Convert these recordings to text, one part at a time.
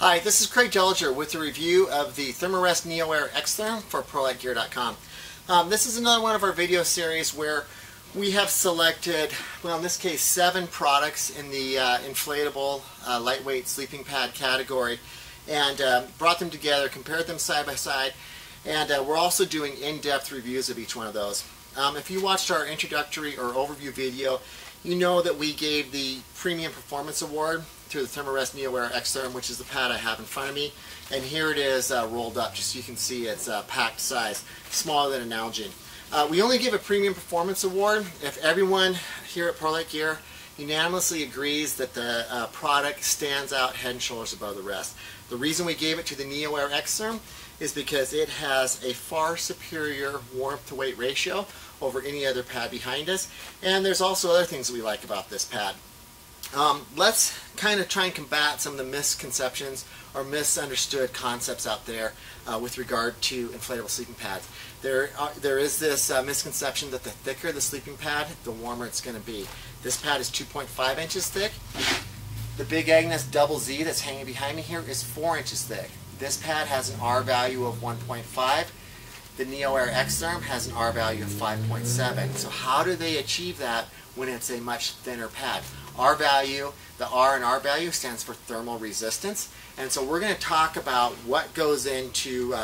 Hi, this is Craig Dellinger with a review of the Thermarest NeoAir X-Therm for ProLite Gear.com. This is another one of our video series where we have selected, well in this case, 7 products in the inflatable lightweight sleeping pad category and brought them together, compared them side by side, and we're also doing in-depth reviews of each one of those. If you watched our introductory or overview video, you know that we gave the Premium Performance Award to the Thermarest NeoAir X-Therm, which is the pad I have in front of me. And here it is rolled up, just so you can see it's packed size, smaller than an Nalgene. We only give a Premium Performance Award if everyone here at ProLite Gear unanimously agrees that the product stands out head and shoulders above the rest. The reason we gave it to the NeoAir X-Therm is because it has a far superior warmth to weight ratio over any other pad behind us, and there's also other things that we like about this pad. Let's kind of try and combat some of the misconceptions or misunderstood concepts out there with regard to inflatable sleeping pads. There is this misconception that the thicker the sleeping pad, the warmer it's going to be. This pad is 2.5 inches thick. The Big Agnes Double Z that's hanging behind me here is 4 inches thick. This pad has an R value of 1.5. The NeoAir X-Therm has an R value of 5.7. So how do they achieve that when it's a much thinner pad? R value, the R in R value stands for thermal resistance, and so we're going to talk about what goes into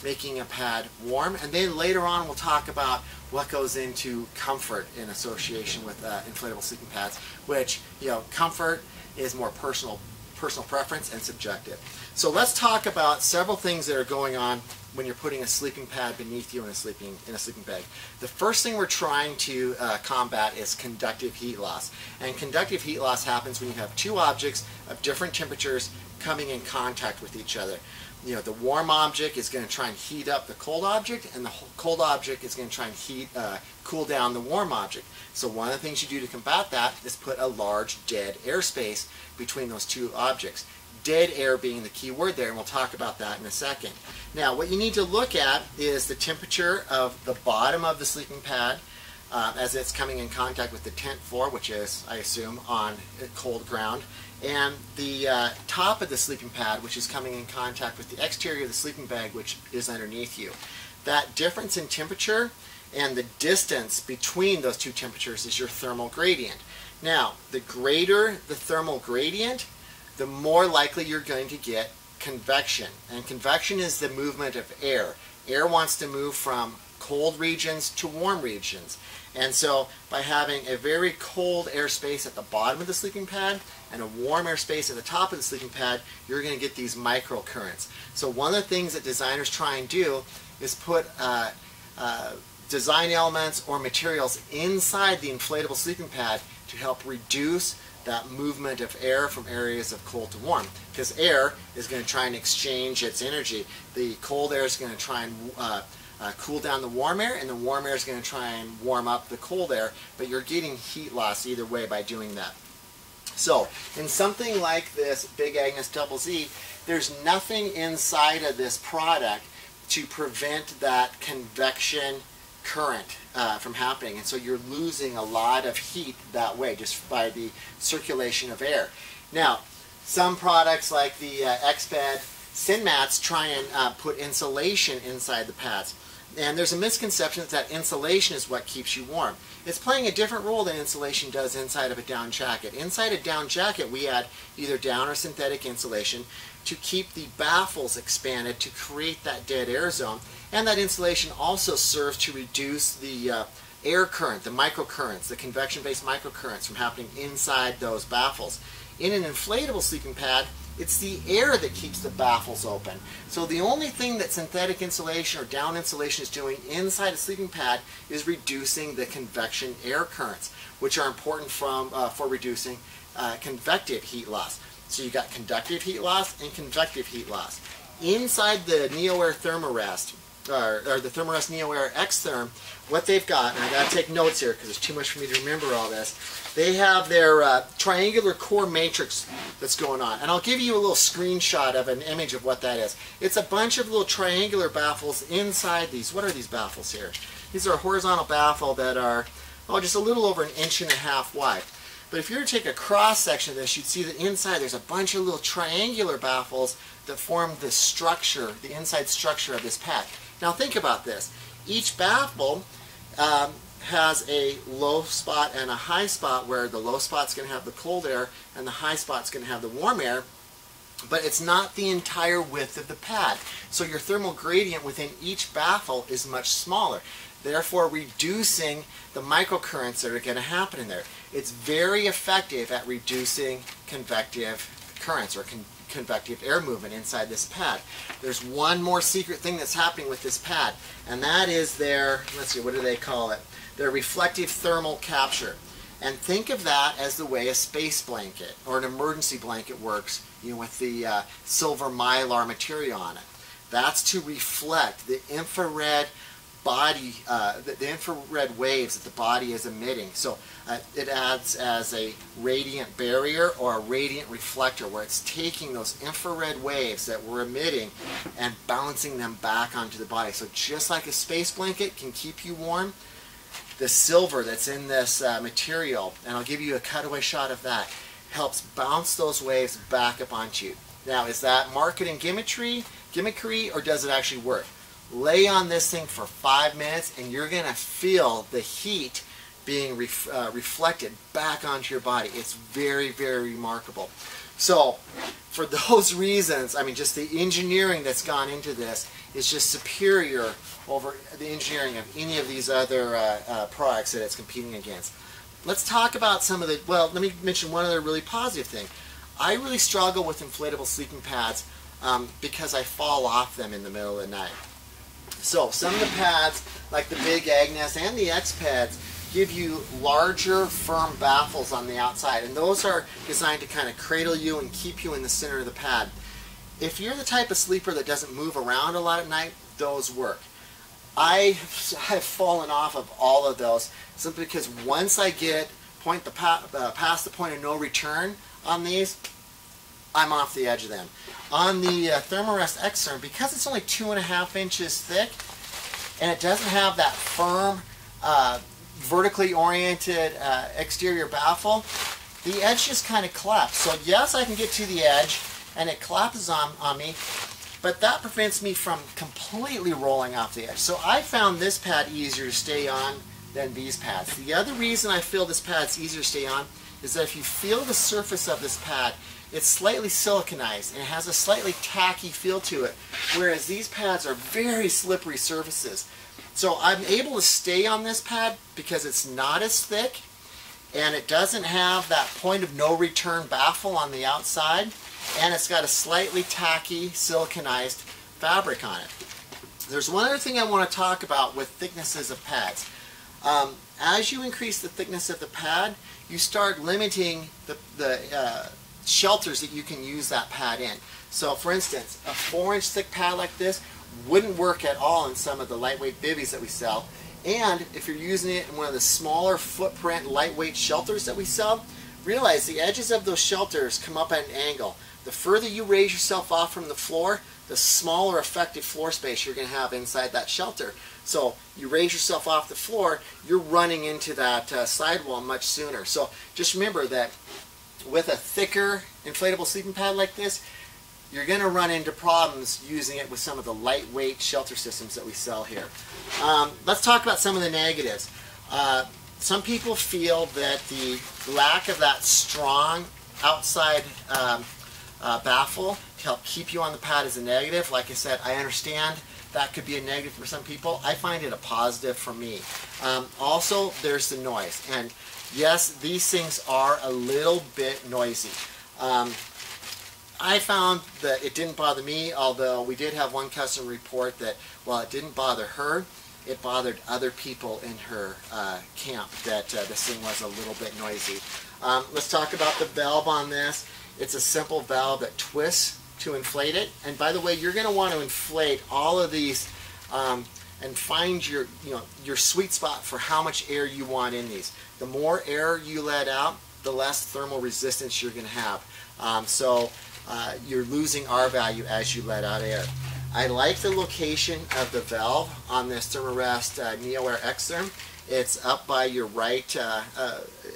making a pad warm, and then later on we'll talk about what goes into comfort in association with inflatable sleeping pads, which, you know, comfort is more personal preference and subjective. So let's talk about several things that are going on when you're putting a sleeping pad beneath you in a sleeping bag. The first thing we're trying to combat is conductive heat loss. And conductive heat loss happens when you have two objects of different temperatures coming in contact with each other. You know, the warm object is going to try and heat up the cold object, and the cold object is going to try and cool down the warm object. So one of the things you do to combat that is put a large dead airspace between those two objects. Dead air being the key word there, and we'll talk about that in a second. Now, what you need to look at is the temperature of the bottom of the sleeping pad as it's coming in contact with the tent floor, which is, I assume, on cold ground, and the top of the sleeping pad, which is coming in contact with the exterior of the sleeping bag, which is underneath you. That difference in temperature and the distance between those two temperatures is your thermal gradient. Now, the greater the thermal gradient, the more likely you're going to get convection. And convection is the movement of air. Air wants to move from cold regions to warm regions. And so by having a very cold airspace at the bottom of the sleeping pad and a warm airspace at the top of the sleeping pad, you're going to get these microcurrents. So one of the things that designers try and do is put design elements or materials inside the inflatable sleeping pad to help reduce that movement of air from areas of cold to warm, because air is going to try and exchange its energy. The cold air is going to try and cool down the warm air, and the warm air is going to try and warm up the cold air, but you're getting heat loss either way by doing that. So in something like this Big Agnes Double Z, there's nothing inside of this product to prevent that convection current from happening, and so you're losing a lot of heat that way just by the circulation of air. Now, some products like the X-Bed Sin Mats try and put insulation inside the pads, and there's a misconception that insulation is what keeps you warm. It's playing a different role than insulation does inside of a down jacket. Inside a down jacket, we add either down or synthetic insulation to keep the baffles expanded to create that dead air zone, and that insulation also serves to reduce the air current, the microcurrents, the convection-based microcurrents from happening inside those baffles. In an inflatable sleeping pad, it's the air that keeps the baffles open. So the only thing that synthetic insulation or down insulation is doing inside a sleeping pad is reducing the convection air currents, which are important for reducing convective heat loss. So you've got conductive heat loss and convective heat loss. Inside the NeoAir Thermarest, or the Thermarest NeoAir X-Therm, what they've got, and I've got to take notes here because there's too much for me to remember all this, they have their triangular core matrix that's going on. And I'll give you a little screenshot of an image of what that is. It's a bunch of little triangular baffles inside these. What are these baffles here? These are a horizontal baffle that are, oh, just a little over 1.5 inches wide. But if you were to take a cross section of this, you'd see that inside there's a bunch of little triangular baffles that form the structure, the inside structure of this pad. Now think about this. Each baffle has a low spot and a high spot, where the low spot's going to have the cold air and the high spot's going to have the warm air, but it's not the entire width of the pad. So your thermal gradient within each baffle is much smaller, therefore reducing the microcurrents that are going to happen in there. It's very effective at reducing convective currents or convective air movement inside this pad. There's one more secret thing that's happening with this pad, and that is their, let's see, what do they call it? Their reflective thermal capture. And think of that as the way a space blanket or an emergency blanket works, you know, with the silver mylar material on it. That's to reflect the infrared body, the infrared waves that the body is emitting. So it adds as a radiant barrier or a radiant reflector, where it's taking those infrared waves that we're emitting and bouncing them back onto the body. So just like a space blanket can keep you warm, the silver that's in this material, and I'll give you a cutaway shot of that, helps bounce those waves back up onto you. Now, is that marketing gimmickry, or does it actually work? Lay on this thing for 5 minutes and you're going to feel the heat being reflected back onto your body. It's very, very remarkable. So, for those reasons, I mean, just the engineering that's gone into this is just superior over the engineering of any of these other products that it's competing against. Let's talk about some of the, well, let me mention one other really positive thing. I really struggle with inflatable sleeping pads because I fall off them in the middle of the night. So some of the pads, like the Big Agnes and the X-Pads, give you larger, firm baffles on the outside, and those are designed to kind of cradle you and keep you in the center of the pad. If you're the type of sleeper that doesn't move around a lot at night, those work. I have fallen off of all of those simply because once I get past the point of no return on these, I'm off the edge of them. On the Thermarest X-Therm, because it's only 2.5 inches thick and it doesn't have that firm, vertically oriented exterior baffle, the edge just kind of collapses. So yes, I can get to the edge and it collapses on me, but that prevents me from completely rolling off the edge. So I found this pad easier to stay on than these pads. The other reason I feel this pad's easier to stay on is that if you feel the surface of this pad, it's slightly siliconized and it has a slightly tacky feel to it, whereas these pads are very slippery surfaces. So I'm able to stay on this pad because it's not as thick and it doesn't have that point of no return baffle on the outside, and it's got a slightly tacky siliconized fabric on it. There's one other thing I want to talk about with thicknesses of pads. As you increase the thickness of the pad, you start limiting the shelters that you can use that pad in. So for instance, a 4-inch thick pad like this wouldn't work at all in some of the lightweight bivvies that we sell. And if you're using it in one of the smaller footprint lightweight shelters that we sell, realize the edges of those shelters come up at an angle. The further you raise yourself off from the floor, the smaller effective floor space you're going to have inside that shelter. So you raise yourself off the floor, you're running into that sidewall much sooner. So just remember that with a thicker inflatable sleeping pad like this, you're going to run into problems using it with some of the lightweight shelter systems that we sell here. Let's talk about some of the negatives. Some people feel that the lack of that strong outside baffle to help keep you on the pad is a negative. Like I said, I understand that could be a negative for some people. I find it a positive for me. Also, there's the noise. And yes, these things are a little bit noisy. I found that it didn't bother me, although we did have one customer report that while it didn't bother her, it bothered other people in her camp that this thing was a little bit noisy. Let's talk about the valve on this. It's a simple valve that twists to inflate it. And by the way, you're going to want to inflate all of these and find your sweet spot for how much air you want in these. The more air you let out, the less thermal resistance you're going to have. You're losing R value as you let out air. I like the location of the valve on this Thermarest NeoAir X-Therm. It's up by your right,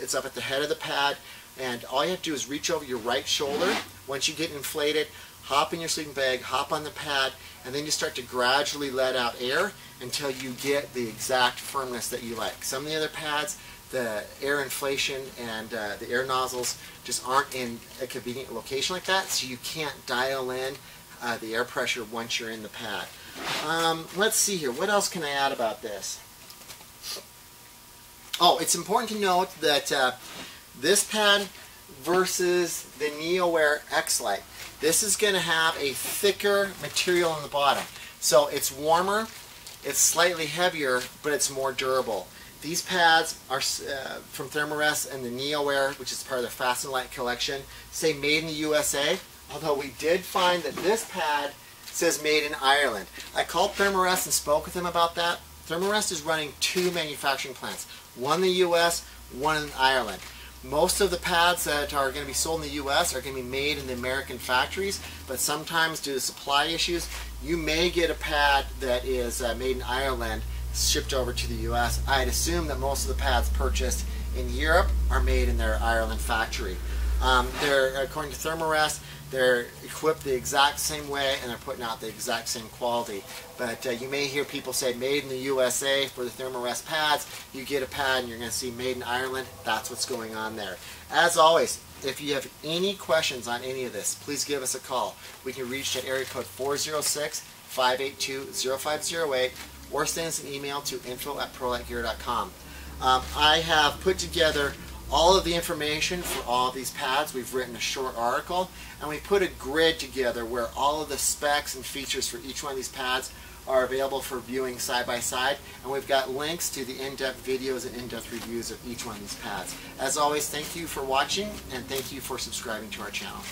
it's up at the head of the pad, and all you have to do is reach over your right shoulder. Once you get inflated, hop in your sleeping bag, hop on the pad, and then you start to gradually let out air until you get the exact firmness that you like. Some of the other pads, the air inflation and the air nozzles just aren't in a convenient location like that, so you can't dial in the air pressure once you're in the pad. Let's see here. What else can I add about this? Oh, it's important to note that this pad versus the NeoAir X-Lite, this is going to have a thicker material on the bottom. So it's warmer, it's slightly heavier, but it's more durable. These pads are from Thermarest and the NeoAir, which is part of their Fast and Light collection, say made in the USA, although we did find that this pad says made in Ireland. I called Thermarest and spoke with them about that. Thermarest is running 2 manufacturing plants, one in the US, one in Ireland. Most of the pads that are going to be sold in the US are going to be made in the American factories, but sometimes due to supply issues, you may get a pad that is made in Ireland shipped over to the US. I'd assume that most of the pads purchased in Europe are made in their Ireland factory. They're, according to Thermarest, they're equipped the exact same way and they're putting out the exact same quality. But you may hear people say made in the USA for the Thermarest pads. You get a pad and you're going to see made in Ireland. That's what's going on there. As always, if you have any questions on any of this, please give us a call. We can reach at area code 406-582-0508 or send us an email to info@ProLiteGear.com. I have put together all of the information for all of these pads. We've written a short article and we put a grid together where all of the specs and features for each one of these pads are available for viewing side by side, and we've got links to the in-depth videos and in-depth reviews of each one of these pads. As always, thank you for watching and thank you for subscribing to our channel.